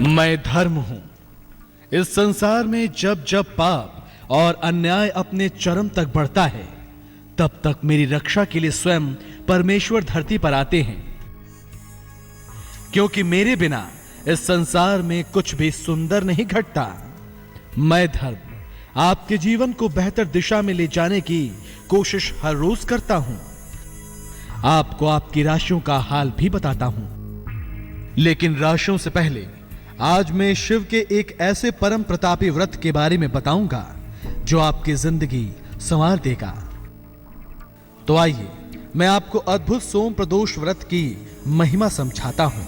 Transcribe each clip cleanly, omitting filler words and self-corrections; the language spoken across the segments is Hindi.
मैं धर्म हूं। इस संसार में जब जब पाप और अन्याय अपने चरम तक बढ़ता है, तब तक मेरी रक्षा के लिए स्वयं परमेश्वर धरती पर आते हैं, क्योंकि मेरे बिना इस संसार में कुछ भी सुंदर नहीं घटता। मैं धर्म आपके जीवन को बेहतर दिशा में ले जाने की कोशिश हर रोज करता हूं। आपको आपकी राशियों का हाल भी बताता हूं, लेकिन राशियों से पहले आज मैं शिव के एक ऐसे परम प्रतापी व्रत के बारे में बताऊंगा जो आपकी जिंदगी संवार देगा। तो आइए मैं आपको अद्भुत सोम प्रदोष व्रत की महिमा समझाता हूं।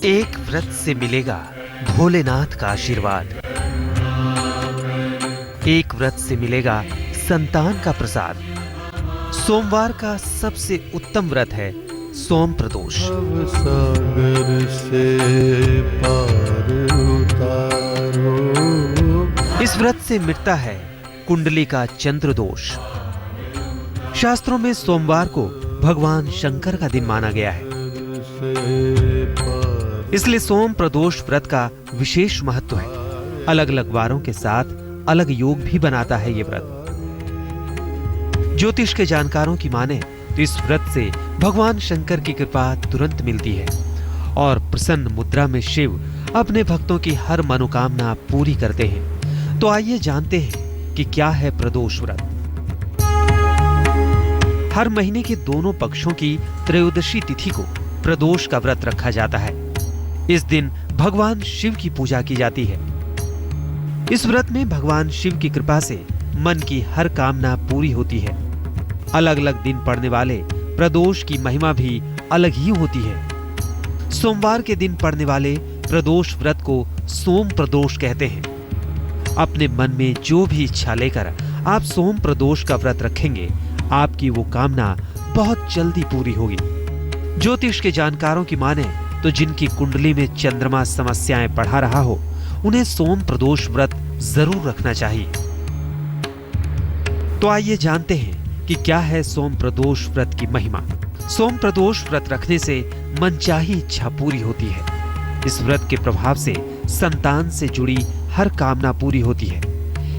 एक व्रत से मिलेगा भोलेनाथ का आशीर्वाद। एक व्रत से मिलेगा संतान का प्रसाद। सोमवार का सबसे उत्तम व्रत है सोम प्रदोष। सागर से पार उतारो। इस व्रत से मिटता है कुंडली का चंद्र दोष। शास्त्रों में सोमवार को भगवान शंकर का दिन माना गया है, इसलिए सोम प्रदोष व्रत का विशेष महत्व है। अलग अलग वारों के साथ अलग योग भी बनाता है ये व्रत। ज्योतिष के जानकारों की माने तो इस व्रत से भगवान शंकर की कृपा तुरंत मिलती है और प्रसन्न मुद्रा में शिव अपने भक्तों की हर मनोकामना पूरी करते हैं। तो आइए जानते हैं कि क्या है प्रदोष व्रत। हर महीने के दोनों पक्षों की त्रयोदशी तिथि को प्रदोष का व्रत रखा जाता है। इस दिन भगवान शिव की पूजा की जाती है। इस व्रत में भगवान शिव की कृपा से मन की हर कामना पूरी होती है। अलग अलग दिन पड़ने वाले प्रदोष की महिमा भी अलग ही होती है। सोमवार के दिन पड़ने वाले प्रदोष व्रत को सोम प्रदोष कहते हैं। अपने मन में जो भी इच्छा लेकर आप सोम प्रदोष का व्रत रखेंगे, आपकी वो कामना बहुत जल्दी पूरी होगी। ज्योतिष के जानकारों की माने तो जिनकी कुंडली में चंद्रमा समस्याएं बढ़ा रहा हो, उन्हें सोम प्रदोष व्रत जरूर रखना चाहिए। तो आइए जानते हैं कि क्या है सोम प्रदोष व्रत की महिमा। सोम प्रदोष व्रत रखने से मनचाही इच्छा पूरी होती है। इस व्रत के प्रभाव से संतान से जुड़ी हर कामना पूरी होती है।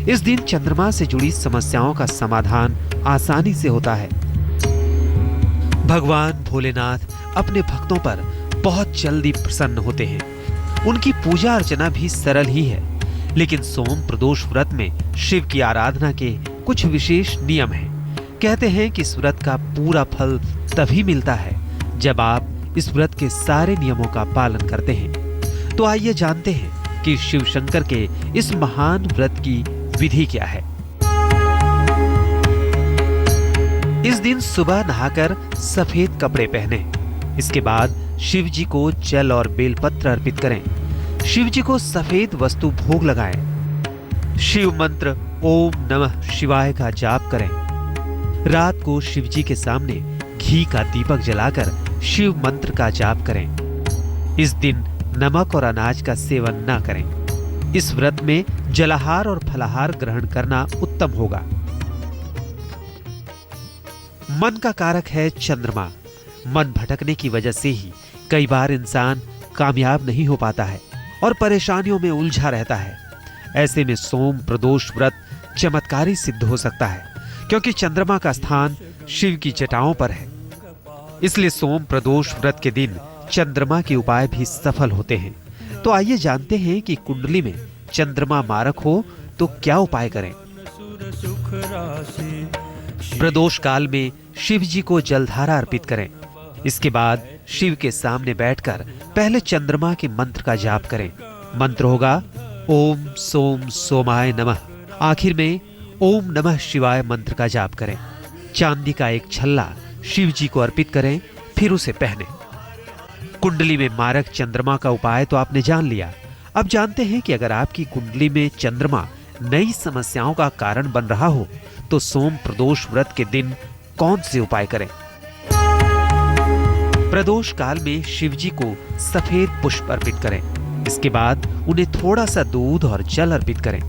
इस दिन चंद्रमा से जुड़ी समस्याओं का समाधान आसानी से होता है। भगवान भोलेनाथ अपने भक्तों पर बहुत जल्दी प्रसन्न होते हैं। उनकी पूजा अर्चना भी सरल ही है, लेकिन सोम प्रदोष व्रत में शिव की आराधना के कुछ विशेष नियम हैं। कहते हैं कि इस व्रत का पूरा फल तभी मिलता है जब आप इस व्रत के सारे नियमों का पालन करते हैं। तो आइए जानते हैं कि शिव शंकर के इस महान व्रत की विधि क्या है। इस दिन सुबह नहाकर सफेद कपड़े पहने। इसके बाद शिव जी को जल और बेलपत्र अर्पित करें। शिव जी को सफेद वस्तु भोग लगाएं। शिव मंत्र ओम नमः शिवाय का जाप करें। रात को शिव जी के सामने घी का दीपक जलाकर शिव मंत्र का जाप करें। इस दिन नमक और अनाज का सेवन न करें। इस व्रत में जलाहार और फलाहार ग्रहण करना उत्तम होगा। मन का कारक है चंद्रमा। मन भटकने की वजह से ही कई बार इंसान कामयाब नहीं हो पाता है और परेशानियों में उलझा रहता है। ऐसे में सोम प्रदोष व्रत चमत्कारी सिद्ध हो सकता है, क्योंकि चंद्रमा का स्थान शिव की जटाओं पर है। इसलिए सोम प्रदोष व्रत के दिन चंद्रमा के उपाय भी सफल होते हैं। तो आइए जानते हैं कि कुंडली में चंद्रमा मारक हो तो क्या उपाय करें। प्रदोष काल में शिव जी को जलधारा अर्पित करें। इसके बाद शिव के सामने बैठकर पहले चंद्रमा के मंत्र का जाप करें। मंत्र होगा ओम सोम सोमाय नमः। आखिर में ओम नमः शिवाय मंत्र का जाप करें। चांदी का एक छल्ला शिव जी को अर्पित करें, फिर उसे पहने। कुंडली में मारक चंद्रमा का उपाय तो आपने जान लिया। अब जानते हैं कि अगर आपकी कुंडली में चंद्रमा नई समस्याओं का कारण बन रहा हो, तो सोम प्रदोष व्रत के दिन कौन से उपाय करें। प्रदोष काल में शिव जी को सफेद पुष्प अर्पित करें। इसके बाद उन्हें थोड़ा सा दूध और जल अर्पित करें।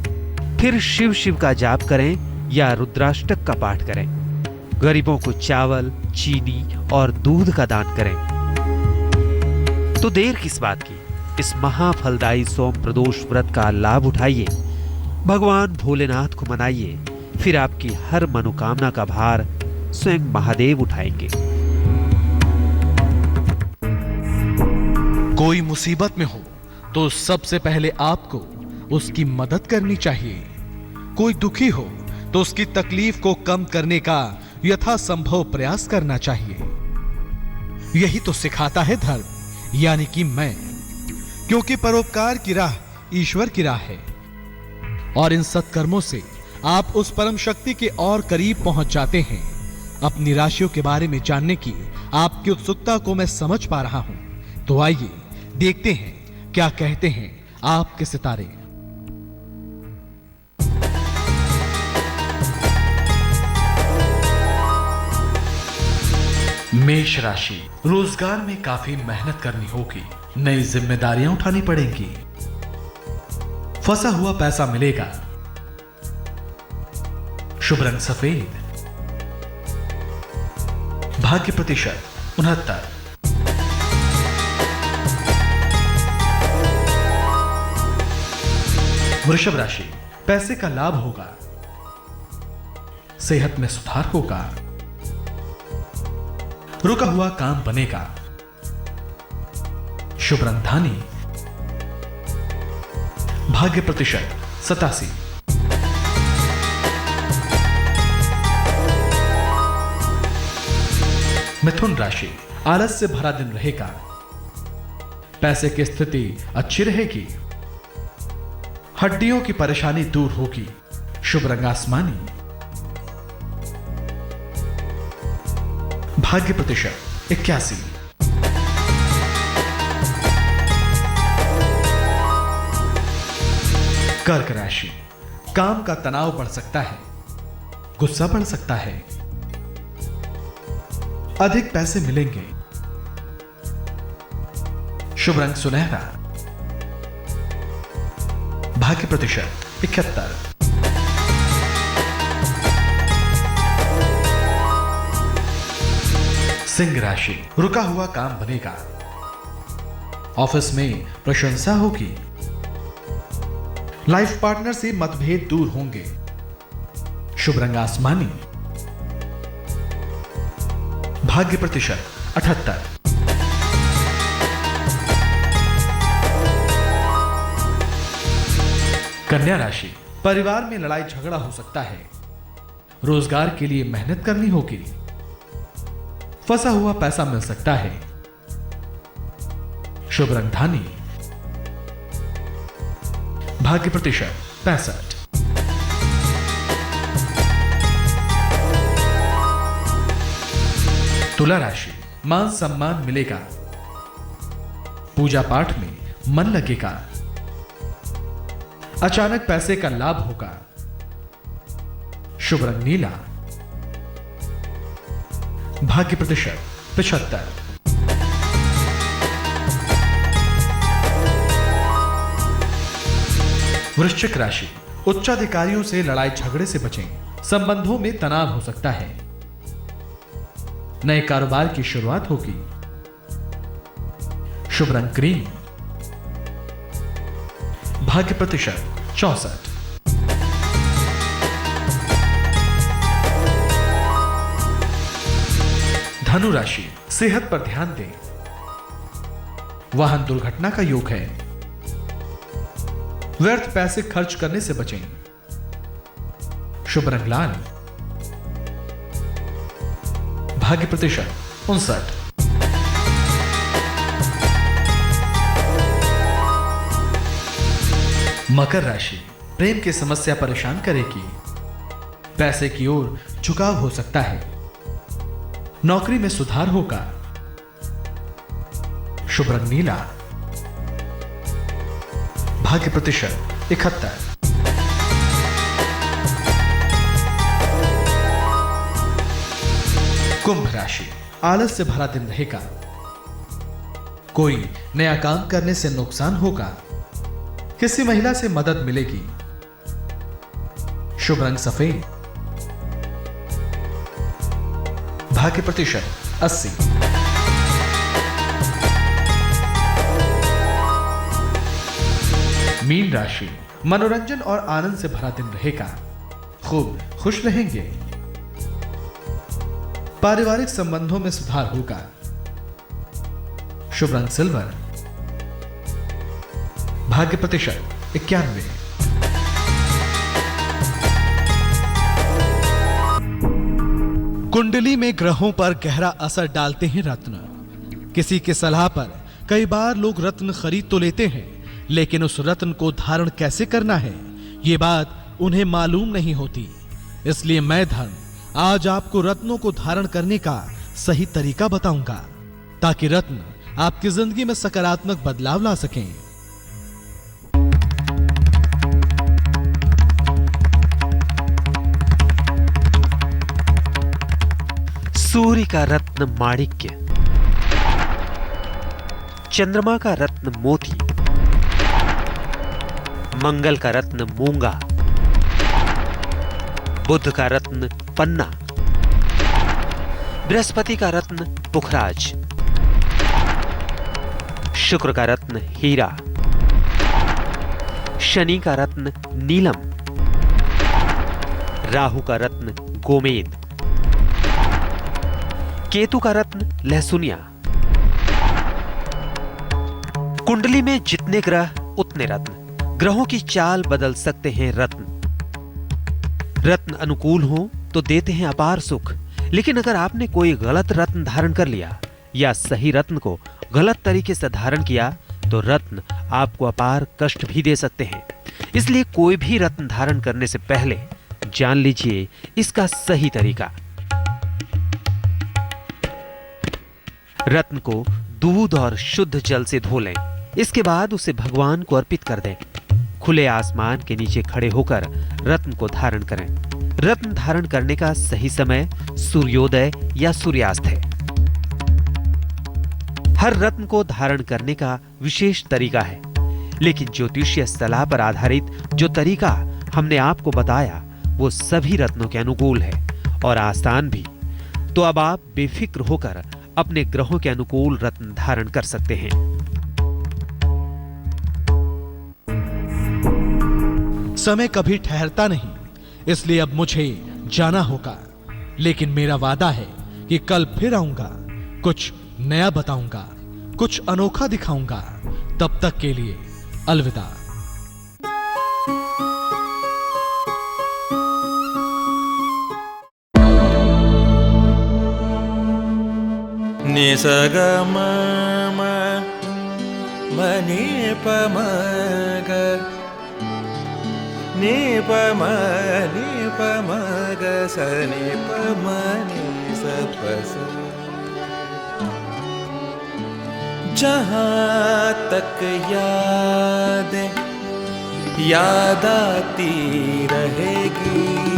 फिर शिव शिव का जाप करें या रुद्राष्टक का पाठ करें। गरीबों को चावल, चीनी और दूध का दान करें। तो देर किस बात की, इस महाफलदायी सोम प्रदोष व्रत का लाभ उठाइए, भगवान भोलेनाथ को मनाइए, फिर आपकी हर मनोकामना का भार स्वयं महादेव उठाएंगे। कोई मुसीबत में हो तो सबसे पहले आपको उसकी मदद करनी चाहिए। कोई दुखी हो तो उसकी तकलीफ को कम करने का यथासंभव प्रयास करना चाहिए। यही तो सिखाता है धर्म, यानी कि मैं, क्योंकि परोपकार की राह ईश्वर की राह है और इन सत्कर्मों से आप उस परम शक्ति के और करीब पहुंच जाते हैं। अपनी राशियों के बारे में जानने की आपकी उत्सुकता को मैं समझ पा रहा हूं, तो आइए देखते हैं क्या कहते हैं आपके सितारे। मेष राशि, रोजगार में काफी मेहनत करनी होगी, नई जिम्मेदारियां उठानी पड़ेंगी, फंसा हुआ पैसा मिलेगा, शुभ रंग सफेद, भाग्य प्रतिशत 69। वृषभ राशि, पैसे का लाभ होगा, सेहत में सुधार होगा, रुका हुआ काम बनेगा, शुभ रंग धानी, भाग्य प्रतिशत 87। मिथुन राशि, आलस से भरा दिन रहेगा, पैसे की स्थिति अच्छी रहेगी, हड्डियों की परेशानी दूर होगी, शुभ रंग आसमानी, भाग्य प्रतिशत 81। कर्क राशि, काम का तनाव बढ़ सकता है, गुस्सा बढ़ सकता है, अधिक पैसे मिलेंगे, शुभ रंग सुनहरा, भाग्य प्रतिशत 71। सिंह राशि, रुका हुआ काम बनेगा, ऑफिस में प्रशंसा होगी, लाइफ पार्टनर से मतभेद दूर होंगे, शुभ रंग आसमानी, भाग्य प्रतिशत 78। कन्या राशि, परिवार में लड़ाई झगड़ा हो सकता है, रोजगार के लिए मेहनत करनी होगी, फंसा हुआ पैसा मिल सकता है, शुभ रंग धानी, भाग्य प्रतिशत 65। तुला राशि, मान सम्मान मिलेगा, पूजा पाठ में मन लगेगा, अचानक पैसे का लाभ होगा, शुभ रंग नीला, भाग्य प्रतिशत 75। वृश्चिक राशि, उच्चाधिकारियों से लड़ाई झगड़े से बचें, संबंधों में तनाव हो सकता है, नए कारोबार की शुरुआत होगी, शुभ रंग क्रीम, भाग्य प्रतिशत 64। धनु राशि, सेहत पर ध्यान दें, वाहन दुर्घटना का योग है, व्यर्थ पैसे खर्च करने से बचें, शुभ रंग लाल, भाग्य प्रतिशत 59। मकर राशि, प्रेम की समस्या परेशान करेगी, पैसे की ओर झुकाव हो सकता है, नौकरी में सुधार होगा, शुभ रंग नीला, भाग्य प्रतिशत 71। कुंभ राशि, आलस से भरा दिन रहेगा, कोई नया काम करने से नुकसान होगा, किसी महिला से मदद मिलेगी, शुभ रंग सफेद, भाग्य प्रतिशत 80। मीन राशि, मनोरंजन और आनंद से भरा दिन रहेगा। खूब खुश रहेंगे। पारिवारिक संबंधों में सुधार होगा। शुभ रंग सिल्वर। भाग्य प्रतिशत 91। कुंडली में ग्रहों पर गहरा असर डालते हैं रत्न। किसी के सलाह पर कई बार लोग रत्न खरीद तो लेते हैं, लेकिन उस रत्न को धारण कैसे करना है ये बात उन्हें मालूम नहीं होती। इसलिए मैं धर्म आज आपको रत्नों को धारण करने का सही तरीका बताऊंगा, ताकि रत्न आपकी जिंदगी में सकारात्मक बदलाव ला सकें। सूर्य का रत्न माणिक्य, चंद्रमा का रत्न मोती, मंगल का रत्न मूंगा, बुध का रत्न पन्ना, बृहस्पति का रत्न पुखराज, शुक्र का रत्न हीरा, शनि का रत्न नीलम, राहु का रत्न गोमेद, केतु का रत्न लहसुनिया। कुंडली में जितने ग्रह उतने रत्न। ग्रहों की चाल बदल सकते हैं रत्न। रत्न अनुकूल हो तो देते हैं अपार सुख, लेकिन अगर आपने कोई गलत रत्न धारण कर लिया या सही रत्न को गलत तरीके से धारण किया तो रत्न आपको अपार कष्ट भी दे सकते हैं। इसलिए कोई भी रत्न धारण करने से पहले जान लीजिए इसका सही तरीका। रत्न को दूध और शुद्ध जल से धो लें। इसके बाद उसे भगवान को अर्पित कर दें। खुले आसमान के नीचे खड़े होकर रत्न को धारण करें। रत्न धारण करने का सही समय सूर्योदय या सूर्यास्त है। हर रत्न को धारण करने का विशेष तरीका है, लेकिन ज्योतिषीय सलाह पर आधारित जो तरीका हमने आपको बताया वो सभी रत्नों के अनुकूल है और आसान भी। तो अब आप बेफिक्र होकर अपने ग्रहों के अनुकूल रत्न धारण कर सकते हैं। समय कभी ठहरता नहीं, इसलिए अब मुझे जाना होगा, लेकिन मेरा वादा है कि कल फिर आऊंगा, कुछ नया बताऊंगा, कुछ अनोखा दिखाऊंगा। तब तक के लिए अलविदा। निसगम मनि पमग निपम निपमग सनि पमनि सपस। जहाँ तक याद आती रहेगी